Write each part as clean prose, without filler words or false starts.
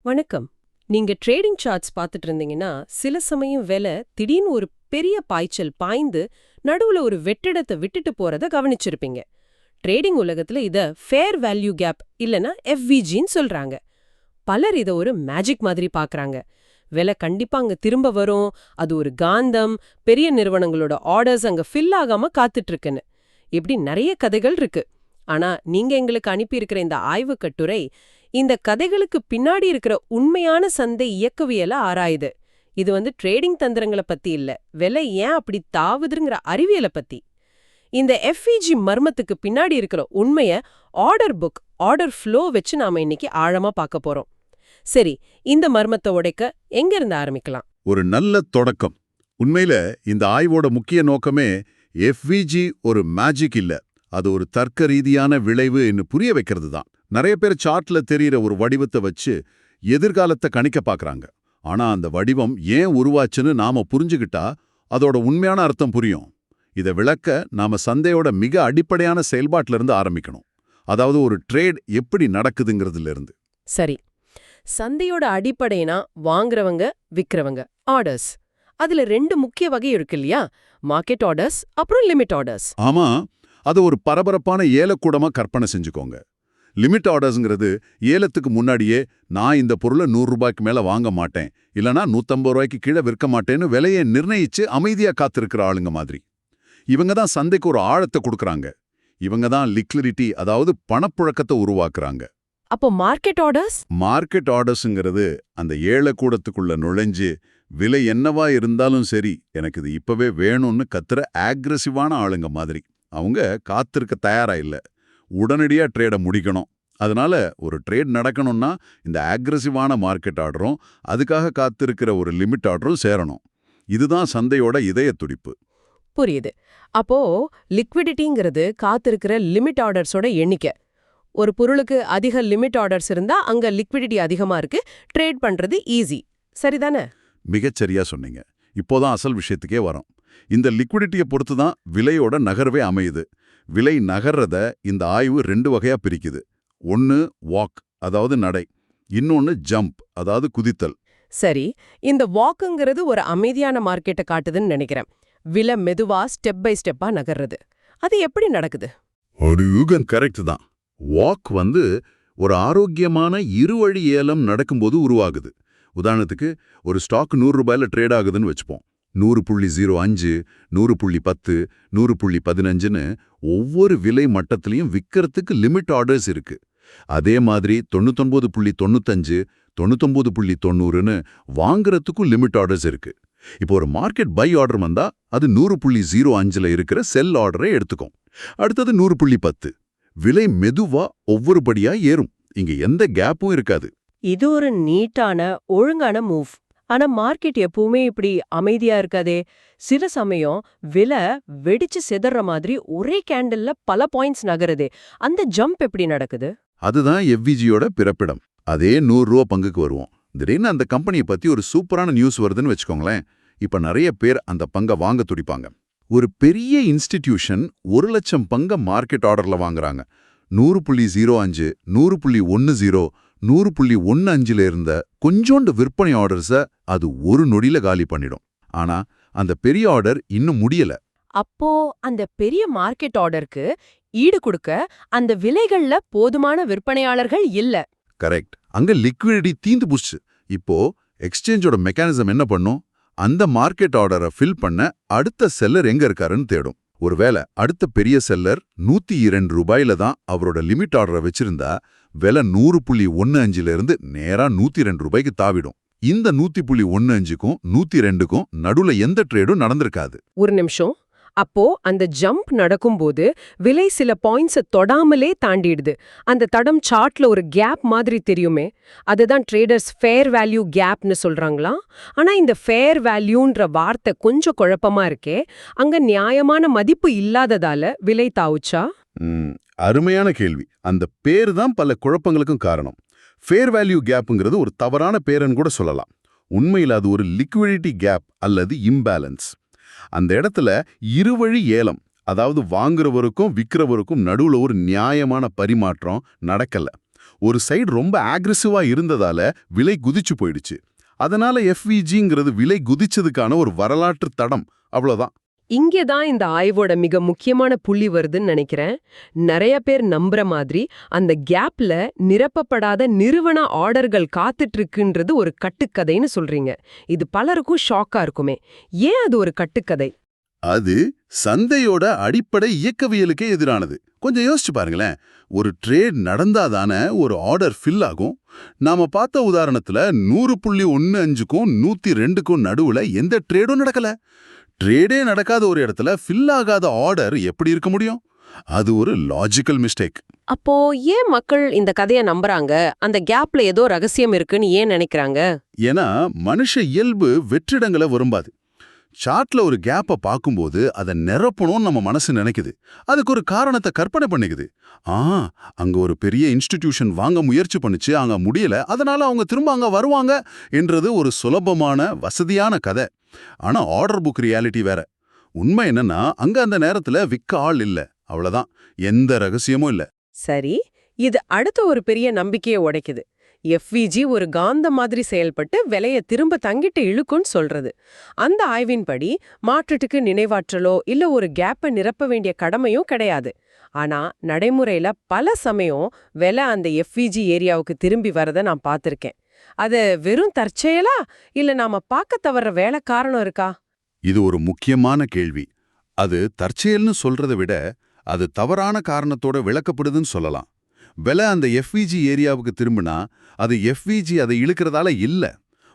வணக்கம். நீங்க trading charts பார்த்துட்டு இருந்தீங்கன்னா, சில சமயம் விலை திடீர்னு ஒரு பெரிய பாய்ச்சல் பாய்ந்து நடுவுல ஒரு வெற்றிடத்தை விட்டுட்டு போறத கவனிச்சிருப்பீங்க. ட்ரேடிங் உலகத்துல இத ஃபேர் வேல்யூ கேப் இல்லனா எஃப்விஜின்னு சொல்றாங்க. பலர் இத ஒரு மேஜிக் மாதிரி பார்க்கறாங்க. விலை கண்டிப்பா அங்க திரும்ப வரும், அது ஒரு காந்தம், பெரிய நிறுவனங்களோட ஆர்டர்ஸ் அங்க ஃபில் ஆகாம காத்துட்டு இருக்குன்னு. இப்படி நிறைய கதைகள் இருக்கு. ஆனா நீங்க எங்களுக்கு அனுப்பியிருக்கிற இந்த ஆய்வுக் கட்டுரை இந்த கதைகளுக்கு பின்னாடி இருக்கிற உண்மையான சந்தை இயக்கவியல ஆராயுது. இது ட்ரேடிங் தந்திரங்களை பத்தி இல்ல, விலை ஏன் அப்படி தாவுதுங்கிற அறிவியலை பத்தி. இந்த எஃப்இஜி மர்மத்துக்கு பின்னாடி இருக்கிற உண்மைய ஆர்டர் புக், ஆர்டர் ஃப்ளோ வச்சு நாம இன்னைக்கு ஆழமா பார்க்க போறோம். சரி, இந்த மர்மத்தை உடைக்க எங்க இருந்து ஆரம்பிக்கலாம்? ஒரு நல்ல தொடக்கம். உண்மையில இந்த ஆய்வோட முக்கிய நோக்கமே எஃப்விஜி ஒரு மேஜிக் இல்ல, அது ஒரு தர்க்க ரீதியான விளைவு புரிய வைக்கிறது தான். நிறைய பேர் சார்ட்ல தெரியிற ஒரு வடிவத்தை வச்சு எதிர்காலத்தை கணிக்க பார்க்கறாங்க. ஆனா அந்த வடிவம் ஏன் உருவாச்சுன்னு நாம புரிஞ்சுகிட்டா அதோட உண்மையான அர்த்தம் புரியும். இதை விளக்க நாம சந்தையோட மிக அடிப்படையான செயல்பாட்டில இருந்து ஆரம்பிக்கணும். அதாவது ஒரு ட்ரேட் எப்படி நடக்குதுங்கிறதுல இருந்து. சரி, சந்தையோட அடிப்படைனா வாங்குறவங்க விக்கிறவங்க ஆர்டர்ஸ். அதுல ரெண்டு முக்கிய வகை இருக்கு இல்லையா? மார்க்கெட் ஆர்டர்ஸ் அப்புறம் லிமிட் ஆர்டர்ஸ். ஆமா, அது ஒரு பரபரப்பான ஏலக்கூடமா கற்பனை செஞ்சுக்கோங்க. லிமிட் ஆர்டர்ஸ்ங்கிறது ஏலத்துக்கு முன்னாடியே நான் இந்த பொருளை 100 ரூபாய்க்கு மேல வாங்க மாட்டேன், இல்லனா 150 ரூபாய்க்கு கீழே விற்க மாட்டேன்னு விலையை நிர்ணயிச்சு அமைதியா காத்திருக்கிற ஆளுங்க மாதிரி. இவங்க தான் சந்தைக்கு ஒரு ஆழத்தை கொடுக்கறாங்க. இவங்க தான் லிக்விடிட்டி, அதாவது பணப்புழக்கத்தை உருவாக்குறாங்க. அப்போ மார்க்கெட் ஆர்டர்ஸ்? மார்க்கெட் ஆர்டர்ஸ்ங்கிறது அந்த ஏலக்கூடத்துக்குள்ள நுழைஞ்சு விலை என்னவா இருந்தாலும் சரி எனக்கு இது இப்பவே வேணும்னு கத்துற ஆக்ரெசிவான ஆளுங்க மாதிரி. அவங்க காத்திருக்க தயாரா இல்ல, உடனடியா ட்ரேடை முடிக்கணும். அதனால ஒரு ட்ரேட் நடக்கணும்னா இந்த ஆக்ரெசிவான மார்க்கெட் ஆர்டரும் அதுக்காக காத்திருக்கிற ஒரு லிமிட் ஆர்டரும் சேரணும். இதுதான் சந்தையோட இதய துடிப்பு. புரியுது. அப்போ லிக்விடிட்டிங்கிறது காத்திருக்கிற லிமிட் ஆர்டர்ஸோட எண்ணிக்கை. ஒரு பொருளுக்கு அதிக லிமிட் ஆர்டர்ஸ் இருந்தா அங்க லிக்விடிட்டி அதிகமா இருக்கு, ட்ரேட் பண்றது ஈஸி. சரிதானே? மிகச்சரியா சொன்னீங்க. இப்போதான் அசல் விஷயத்துக்கே வரோம். இந்த லிக்விடிட்டியை பொறுத்து தான் விலையோட நகர்வே அமையுது. விலை நகர்றத இந்த ஆய்வு 2 வகையா பிரிக்குது. ஒன்னு வாக், அதாவது நடை. இன்னொன்னு ஜம்ப், அதாவது குதித்தல். சரி, இந்த வாக்குங்கிறது ஒரு அமைதியான மார்க்கெட்டை காட்டுதுன்னு நினைக்கிறேன். விலை மெதுவா ஸ்டெப் பை ஸ்டெப்பா நகர்றது, அது எப்படி நடக்குது? கரெக்ட் தான். வாக் ஒரு ஆரோக்கியமான இருவழி ஏலம் நடக்கும்போது உருவாகுது. உதாரணத்துக்கு ஒரு ஸ்டாக் 100 ரூபாயில ட்ரேட் ஆகுதுன்னு வச்சுப்போம். 100.05, 100.10, 100.15ன்னு ஒவ்வொரு விலை மட்டத்திலையும் விற்கிறதுக்கு லிமிட் ஆர்டர்ஸ் இருக்கு. அதே மாதிரி 99.95, 99.90ன்னு வாங்குறதுக்கும் லிமிட் ஆர்டர்ஸ் இருக்கு. இப்போ ஒரு மார்க்கெட் பை ஆர்டர் வந்தா அது 100.05ல இருக்கிற செல் ஆர்டரை எடுத்துக்கும். அடுத்தது 100.10. விலை மெதுவா ஒவ்வொரு படியா ஏறும். இங்க எந்த கேப்பும் இருக்காது. இது ஒரு நீட்டான ஒழுங்கான மூவ். ஆனா மார்க்கெட் எப்பவுமே இப்படி அமைதியா இருக்காதே. சில சமயம் விலை வெடிச்சு சிதற மாதிரி ஒரே கேண்டில்ல பல பாயிண்ட்ஸ் நகருதே. அந்த ஜம்ப் எப்படி நடக்குது? அதுதான் எஃப்விஜியோட பிறப்பிடம். அதே 100 ரூபா பங்குக்கு வருவோம். திடீர்னு அந்த கம்பெனியை பத்தி ஒரு சூப்பரான நியூஸ் வருதுன்னு வச்சுக்கோங்களேன். இப்ப நிறைய பேர் அந்த பங்கை வாங்க துடிப்பாங்க. ஒரு பெரிய இன்ஸ்டிடியூஷன் 1 லட்சம் பங்க மார்க்கெட் ஆர்டர்ல வாங்குறாங்க. 100.05, 100.10, 100.15ல இருந்த கொஞ்சோண்டு விற்பனை ஆர்டர்ஸ அது ஒரு நொடியில காலி பண்ணிடும். ஆனா அந்த பெரிய ஆர்டர் இன்னும் முடியல. அப்போ அந்த பெரிய மார்க்கெட் ஆர்டருக்கு ஈடு கொடுக்க அந்த விலைகள்ல போதுமான விற்பனையாளர்கள் இல்ல. கரெக்ட். அங்க லிக்விடிட்டி தீந்து போச்சு. இப்போ எக்ஸ்சேஞ்சோட மெக்கானிசம் என்ன பண்ணும்? அந்த மார்க்கெட் ஆர்டரை ஃபில் பண்ண அடுத்த செல்லர் எங்க இருக்காருன்னு தேடும். ஒருவேளை அடுத்த பெரிய செல்லர் 102 ரூபாயில தான் அவரோட லிமிட் ஆர்டரை வச்சிருந்தா விலை 100.15ல இருந்து நேரா 102 ரூபாய்க்கு தாவிடும். இந்த 100.15க்கும் 102க்கும் நடுவுல எந்த ட்ரேடும் நடந்திருக்காது. ஒரு நிமிஷம். அப்போ அந்த ஜம்ப் நடக்கும்போது விலை சில பாயிண்ட்ஸை தொடாமலே தாண்டிடுது. அந்த தடம் சார்ட்ல ஒரு கேப் மாதிரி தெரியுமே, அதுதான் ட்ரேடர்ஸ் ஃபேர் வேல்யூ கேப்னு சொல்றாங்களா? ஆனா இந்த ஃபேர் வேல்யூன்ற வார்த்தை கொஞ்சம் குழப்பமா இருக்கே. அங்க நியாயமான மதிப்பு இல்லாததால விலை தாவுச்சா? அருமையான கேள்வி. அந்த பேரு தான் பல குழப்பங்களுக்கும் காரணம். ஃபேர் வேல்யூ கேப்புங்கிறது ஒரு தவறான பேருன்னு கூட சொல்லலாம். உண்மையில் அது ஒரு லிக்விடிட்டி கேப் அல்லது இம்பேலன்ஸ். அந்த இடத்துல இருவழி ஏலம், அதாவது வாங்குறவருக்கும் விற்கிறவருக்கும் நடுவுல ஒரு நியாயமான பரிமாற்றம் நடக்கல. ஒரு சைடு ரொம்ப ஆக்ரெசிவா இருந்ததால விலை குதிச்சு போயிடுச்சு. அதனால எஃப்விஜிங்கிறது விலை குதிச்சதுக்கான ஒரு வரலாற்று தடம், அவ்வளவுதான். இங்கே தான் இந்த ஆய்வோட மிக முக்கியமான புள்ளி வருதுன்னு நினைக்கிறேன். நிறைய பேர் நம்புற மாதிரி அந்த கேப்ல நிரப்பப்படாத நிறுவன ஆர்டர்கள் காத்துட்டு இருக்குன்றது ஒரு கட்டுக்கதைன்னு சொல்றீங்க. இது பலருக்கும் ஷாக்கா இருக்குமே. ஏன் அது ஒரு கட்டுக்கதை? அது சந்தையோட அடிப்படை இயக்கவியலுக்கே எதிரானது. கொஞ்சம் யோசிச்சு பாருங்களேன். ஒரு ட்ரேட் நடந்தாதானே ஒரு ஆர்டர் ஃபில் ஆகும். நாம பார்த்த உதாரணத்துல 100.15க்கும் 102க்கும் நடுவுல எந்த ட்ரேடும் நடக்கல. ட்ரேடே நடக்காத ஒரு இடத்துல ஃபில் ஆகாத ஆர்டர் எப்படி இருக்க முடியும்? அது ஒரு லாஜிக்கல் மிஸ்டேக். அப்போ ஏன் மக்கள் இந்த கதையை நம்புறாங்க? அந்த கேப்ல ஏதோ ரகசியம் இருக்குன்னு ஏன் நினைக்கிறாங்க? ஏன்னா மனுஷ இயல்பு வெற்றிடங்களை விரும்பாது. சார்ட்ல ஒரு கேப்பை பார்க்கும்போது அதை நிரப்பணும்னு நம்ம மனசு நினைக்குது. அதுக்கு ஒரு காரணத்தை கற்பனை பண்ணிக்குது. அங்க ஒரு பெரிய இன்ஸ்டிடியூஷன் வாங்க முயற்சி பண்ணுச்சு, அங்க முடியல, அதனால அவங்க திரும்ப அங்க வருவாங்க என்றது ஒரு சுலபமான வசதியான கதை. ஆனா ஆர்டர் புக் ரியாலிட்டி வேற. உண்மை என்னன்னா அங்க அந்த நேரத்துல விற்க ஆள் இல்ல, அவ்வளவுதான். எந்த ரகசியமும் இல்ல. சரி, இது அடுத்த ஒரு பெரிய நம்பிக்கையை உடைக்குது. எஃப்விஜி ஒரு காந்த மாதிரி செயல்பட்டு விலைய திரும்ப தங்கிட்டு இழுக்குன்னு சொல்றது. அந்த ஆய்வின்படி மாற்றத்துக்கு நினைவாற்றலோ இல்ல ஒரு கேப்பை நிரப்ப வேண்டிய கடமையோ கிடையாது. ஆனா நடைமுறையில பல சமயம் விலை அந்த எஃப்விஜி ஏரியாவுக்கு திரும்பி வரத நான் பார்த்திருக்கேன். அது வெறும் தற்செயலா இல்ல நாம பார்க்க தவற வேலை காரணம் இருக்கா? இது ஒரு முக்கியமான கேள்வி. அது தற்செயல்னு சொல்றதை விட அது தவறான காரணத்தோட விளக்கப்படுதுன்னு சொல்லலாம். விலை அந்த எஃப்விஜி ஏரியாவுக்கு திரும்பினா அது எஃப்விஜி அதை இழுக்கிறதால இல்ல.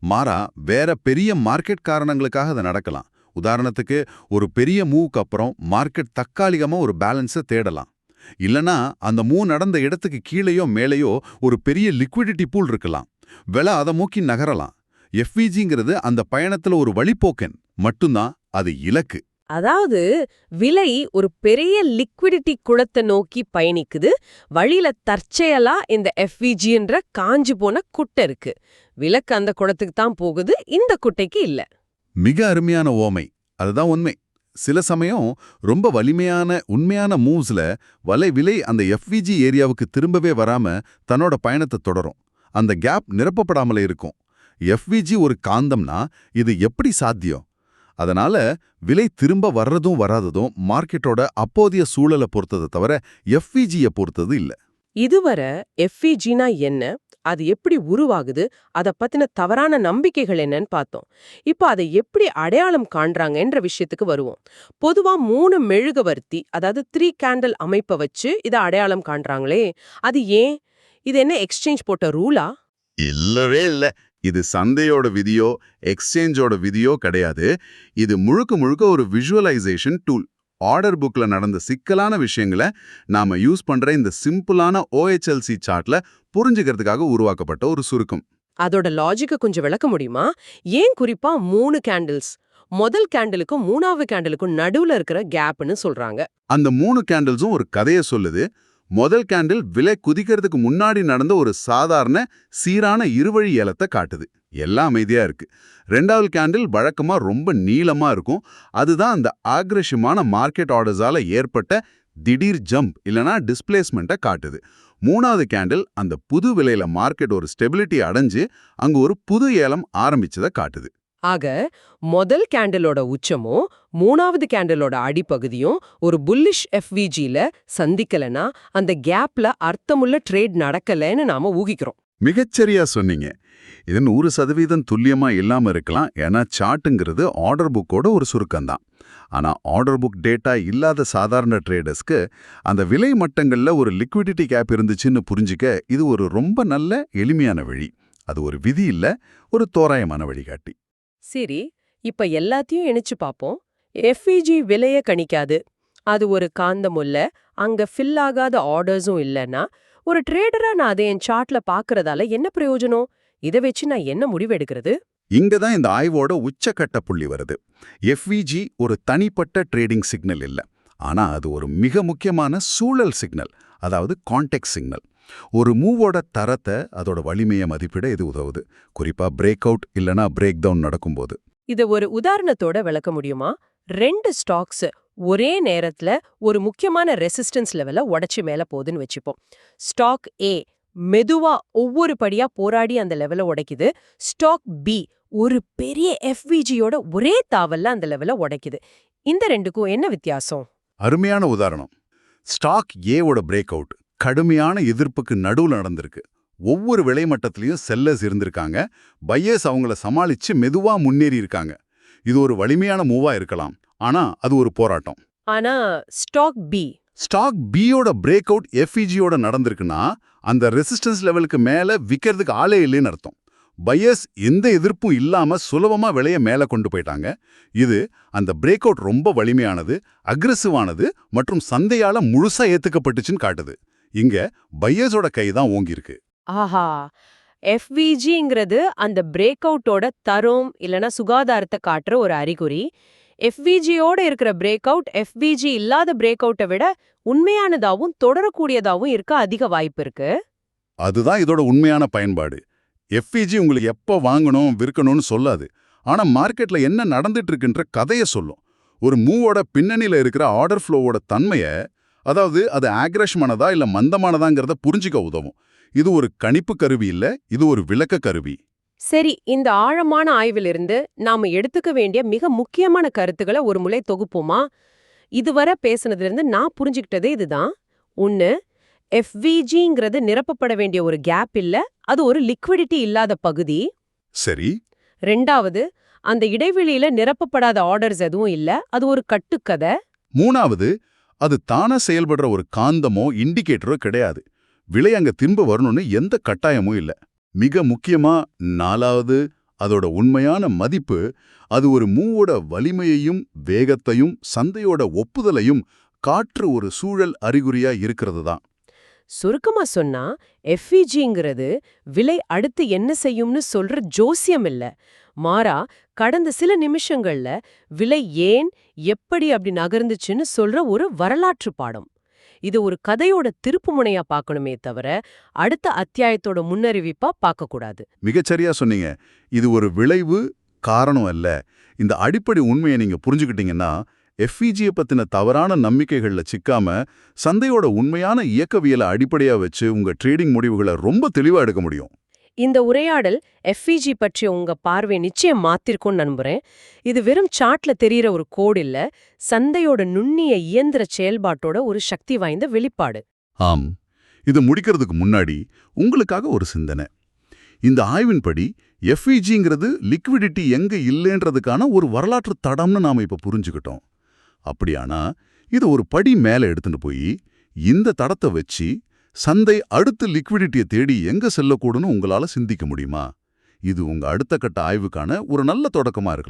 மாறா வேற பெரிய மார்க்கெட் காரணங்களுக்காக அது நடக்கலாம். உதாரணத்துக்கு ஒரு பெரிய மூவுக்கு அப்புறம் மார்க்கெட் தற்காலிகமா ஒரு பேலன்ஸை தேடலாம். இல்லனா அந்த மூவ் நடந்த இடத்துக்கு கீழேயோ மேலேயோ ஒரு பெரிய லிக்விடிட்டி பூல் இருக்கலாம். விலை அதை நோக்கி நகரலாம். எஃப்விஜிங்கிறது அந்த பயணத்துல ஒரு வழிப்போக்கன் மட்டும்தான், அது இலக்கு. அதாவது விலை ஒரு பெரிய லிக்விடிட்டி குளத்தை நோக்கி பயணிக்குது. வழியில தற்செயலா இந்த எஃப்விஜின்ற காஞ்சு போன குட்டை இருக்கு. விலக்கு அந்த குளத்துக்கு தான் போகுது, இந்த குட்டைக்கு இல்ல. மிக அருமையான ஓமை. அதுதான் உண்மை. சில சமயம் ரொம்ப வலிமையான உண்மையான மூவ்ஸ்ல விலை அந்த எஃப்விஜி ஏரியாவுக்கு திரும்பவே வராம தன்னோட பயணத்தை தொடரும். அந்த கேப் நிரப்பப்படாமலே இருக்கும். எஃப்விஜி ஒரு காந்தம்னா இது எப்படி சாத்தியம்? அதனால விலை திரும்ப வர்றதும் வராததும் மார்க்கெட்டோட அப்போதைய சூழலை பொறுத்ததை தவிர எஃப்விஜியை பொறுத்தது இல்ல. இதுவரை எஃப்விஜினா என்ன, அது எப்படி உருவாகுது, அத பத்தின தவறான நம்பிக்கைகள் என்னன்னு பார்த்தோம். இப்போ அதை எப்படி அடையாளம் காண்றாங்கன்ற விஷயத்துக்கு வருவோம். பொதுவா 3 மெழுகுவர்த்தி, அதாவது 3 கேண்டில் அமைப்பை வச்சு இத அடையாளம் காண்றாங்களே, அது ஏன்? இது என்ன எக்ஸ்சேஞ்ச் போட்ட ரூலா? இல்லவே இல்ல. இது சந்தையோட விதியோ எக்ஸ்சேஞ்சோட விதியோ கிடையாது. இது முழுக்க முழுக்க ஒரு விஷுவலைசேஷன் டூல். ஆர்டர் புக்ல நடந்த சிக்கலான விஷயங்களை நாம யூஸ் பண்ற இந்த சிம்பிளான OHLC சார்ட்ல புரிஞ்சுக்கிறதுக்காக உருவாக்கப்பட்ட ஒரு சுருக்கம். அதோட லாஜிக்க கொஞ்சம் விளக்க முடியுமா? ஏன் குறிப்பா 3 கேண்டில்ஸ்? முதல் கேண்டிலுக்கும் 3வது கேண்டிலுக்கும் நடுவுல இருக்கிற கேப்னு சொல்றாங்க. அந்த 3 கேண்டில்ஸும் ஒரு கதையை சொல்லுது. முதல் கேண்டில் விலை குதிக்கிறதுக்கு முன்னாடி நடந்த ஒரு சாதாரண சீரான இருவழி ஏலத்தை காட்டுது. எல்லாம் அமைதியா இருக்கு. 2வது கேண்டில் வழக்கமா ரொம்ப நீளமா இருக்கும். அதுதான் அந்த ஆக்ரெசிவான மார்க்கெட் ஆர்டர்ஸால ஏற்பட்ட திடீர் ஜம்ப் இல்லனா டிஸ்பிளேஸ்மெண்ட்டை காட்டுது. 3வது கேண்டில் அந்த புது விலையில மார்க்கெட் ஒரு ஸ்டெபிலிட்டி அடைஞ்சு அங்க ஒரு புது ஏலம் ஆரம்பிச்சதை காட்டுது. ஆக முதல் கேண்டிலோட உச்சமும் 3வது கேண்டிலோட அடிப்பகுதியும் ஒரு புல்லிஷ் எஃப்விஜில சந்திக்கலனா அந்த கேப்ல அர்த்தமுள்ள ட்ரேட் நடக்கலன்னு நாம ஊகிக்கிறோம். மிகச்சரியா சொன்னீங்க. இது 100% துல்லியமா இல்லாம இருக்கலாம். ஏன்னா சார்ட்டுங்கிறது ஆர்டர் புக்கோட ஒரு சுருக்கம்தான். ஆனா ஆர்டர் புக் டேட்டா இல்லாத சாதாரண ட்ரேடர்ஸ்க்கு அந்த விலை மட்டங்கள்ல ஒரு லிக்விடிட்டி கேப் இருந்துச்சுன்னு புரிஞ்சுக்க இது ஒரு ரொம்ப நல்ல எளிமையான வழி. அது ஒரு விதி இல்ல, ஒரு தோராயமான வழிகாட்டி. சரி, இப்ப எல்லாத்தையும் இணைச்சு பாப்போம். எஃப்விஜி விலைய கணிக்காது, அது ஒரு காந்தமுல்ல, அங்க ஃபில் ஆகாத ஆர்டர்ஸும் இல்லைன்னா ஒரு ட்ரேடரா நான் அதை என் சார்ட்ல பாக்குறதால என்ன பிரயோஜனம்? இதை வச்சு நான் என்ன முடிவெடுக்கிறது? இங்கதான் இந்த ஆய்வோட உச்சக்கட்ட புள்ளி வருது. எஃப்விஜி ஒரு தனிப்பட்ட ட்ரேடிங் சிக்னல் இல்ல, ஆனா அது ஒரு மிக முக்கியமான சூழல் சிக்னல், அதாவது கான்டெக்ஸ்ட் சிக்னல். ஒரு மூவோட தரத்தை அதோட வலிமையை மதிப்பிட இது உதவுது, குறிப்பா பிரேக் அவுட் இல்லனா பிரேக் டவுன் நடக்கும்போது. இத ஒரு உதாரணத்தோட விளக்க முடியுமா? 2 ஸ்டாக்ஸ் ஒரே நேரத்துல ஒரு முக்கியமான ரெசிஸ்டன்ஸ் லெவல உடைச்சு மேல போகுதுன்னு வச்சுப்போம். ஸ்டாக் ஏ மெதுவா ஒவ்வொரு படியா போராடி அந்த லெவல உடைக்குது. ஸ்டாக் பி ஒரு பெரிய எஃப்விஜியோட ஒரே தாவல்ல அந்த லெவல உடைக்குது. இந்த ரெண்டுக்கும் என்ன வித்தியாசம்? அருமையான உதாரணம். ஸ்டாக் ஏவோட பிரேக் அவுட் கடுமையான எதிர்ப்புக்கு நடுவுல நடந்திருக்கு. ஒவ்வொரு விலை மட்டத்திலையும் செல்லர்ஸ் இருந்திருக்காங்க. பையர்ஸ் அவங்கள சமாளிச்சு மெதுவா முன்னேறி இருக்காங்க. இது ஒரு வலிமையான மூவா இருக்கலாம். ஆனா அது ஒரு போராட்டம். ஆனா ஸ்டாக் பியோட பிரேக் அவுட் எஃப்இஜியோட நடந்திருக்குன்னா அந்த ரெசிஸ்டன்ஸ் லெவலுக்கு மேல விக்கிறதுக்கு ஆளே இல்லைன்னு அர்த்தம். பையர்ஸ் எந்த எதிர்ப்பும் இல்லாம சுலபமா விலைய மேல கொண்டு போயிட்டாங்க. இது அந்த பிரேக் அவுட் ரொம்ப வலிமையானது, அக்ரெசிவானது மற்றும் சந்தையால முழுசா ஏத்துக்கப்பட்டுச்சுன்னு காட்டுது. இங்க பையர்ஸோட கை தான் ஓங்கியிருக்கு. ஆஹா, எஃப்விஜிங்கிறது அந்த பிரேக் அவுட்டோட தரம் இல்லனா சுகாதாரத்தை காட்டுற ஒரு அறிகுறி. எஃப்விஜியோட இருக்கிற பிரேக் அவுட் எஃப்விஜி இல்லாத பிரேக் அவுட்டை விட உண்மையானதாவும் தொடரக்கூடியதாவும் இருக்க அதிக வாய்ப்பு இருக்கு. அதுதான் இதோட உண்மையான பயன்பாடு. எஃப்இஜி உங்களுக்கு எப்ப வாங்கணும் விற்கணும்னு சொல்லாது. ஆனா மார்க்கெட்ல என்ன நடந்துட்டு இருக்குன்ற கதைய சொல்லும். ஒரு மூவோட பின்னணியில இருக்கிற ஆர்டர் ஃப்ளோவோட தன்மைய, அதாவது அது ஆக்ரஷமானதா இல்ல மந்தமானதாங்கிறத புரிஞ்சுக்க உதவும். இது ஒரு கணிப்பு கருவி இல்ல, இது ஒரு விளக்க கருவி. சரி, இந்த ஆழமான ஆய்விலிருந்து நாம எடுத்துக்க வேண்டிய மிக முக்கியமான கருத்துக்களை ஒரு முறை தொகுப்போமா? இதுவரை பேசுனதுலேருந்து நான் புரிஞ்சுக்கிட்டதே இதுதான். 1. எஃப்விஜிங்கிறது நிரப்பப்பட வேண்டிய ஒரு கேப் இல்ல, அது ஒரு லிக்விடிட்டி இல்லாத பகுதி. சரி. 2வது, அந்த இடைவெளியில நிரப்பப்படாத ஆர்டர்ஸ் எதுவும் இல்ல, அது ஒரு கட்டுக்கதை. 3வது, அது தானா செயல்படுற ஒரு காந்தமோ இண்டிகேட்டரோ கிடையாது. விலை அங்க திரும்ப வரணும்னு எந்த கட்டாயமும் இல்ல. மிக முக்கியமா 4வது, அதோட உண்மையான மதிப்பு, அது ஒரு மூவோட வலிமையையும் வேகத்தையும் சந்தையோட ஒப்புதலையும் காற்று ஒரு சூழல் அறிகுறியா இருக்கிறது தான். சுருக்கமா சொன்னா, எஃப்விஜிங்கிறது விலை அடுத்து என்ன செய்யும்னு சொல்ற ஜோசியம் இல்ல. மாறா, கடந்த சில நிமிஷங்கள்ல விலை ஏன், எப்படி அப்படி நகர்ந்துச்சுன்னு சொல்ற ஒரு வரலாற்று பாடம். இது ஒரு கதையோட திருப்புமுனையா பார்க்கணுமே தவிர, அடுத்த அத்தியாயத்தோட முன்னறிவிப்பா பார்க்கக்கூடாது. மிகச்சரியா சொன்னீங்க. இது ஒரு விளைவு, காரணம் அல்ல. இந்த அடிப்படை உண்மையை நீங்க புரிஞ்சுக்கிட்டீங்கன்னா, எஃப்இஜியை பத்தின தவறான நம்பிக்கைகள்ல சிக்காம, சந்தையோட உண்மையான இயக்கவியலை அடிப்படையா வச்சு உங்க ட்ரேடிங் முடிவுகளை ரொம்ப தெளிவா எடுக்க முடியும். இந்த உரையாடல் எஃப்விஜி பற்றிய உங்க பார்வை நிச்சயம் மாத்திருக்கும்னு நம்புறேன். இது வெறும் சார்ட்ல தெரியற ஒரு கோடு இல்ல, சந்தையோட நுண்ணிய இயந்திர செயல்பாட்டோட ஒரு சக்தி வாய்ந்த வெளிப்பாடு. ஆம். இது முடிக்கிறதுக்கு முன்னாடி உங்களுக்காக ஒரு சிந்தனை. இந்த ஆய்வின்படி எஃப்இஜிங்கிறது லிக்விடிட்டி எங்க இல்லைன்றதுக்கான ஒரு வரலாற்று தடம்னு நாம இப்ப புரிஞ்சுக்கிட்டோம். அப்படியானா இது ஒரு படி மேல எடுத்துட்டு போய் இந்த தடத்தை வச்சு சந்தை அடுத்த லிக்விடிட்டியை தேடி எங்க செல்லக்கூடுன்னு உங்களால சிந்திக்க முடியுமா? இது உங்க அடுத்த கட்ட ஆய்வுக்கான ஒரு நல்ல தொடக்கமா இருக்கலாம்.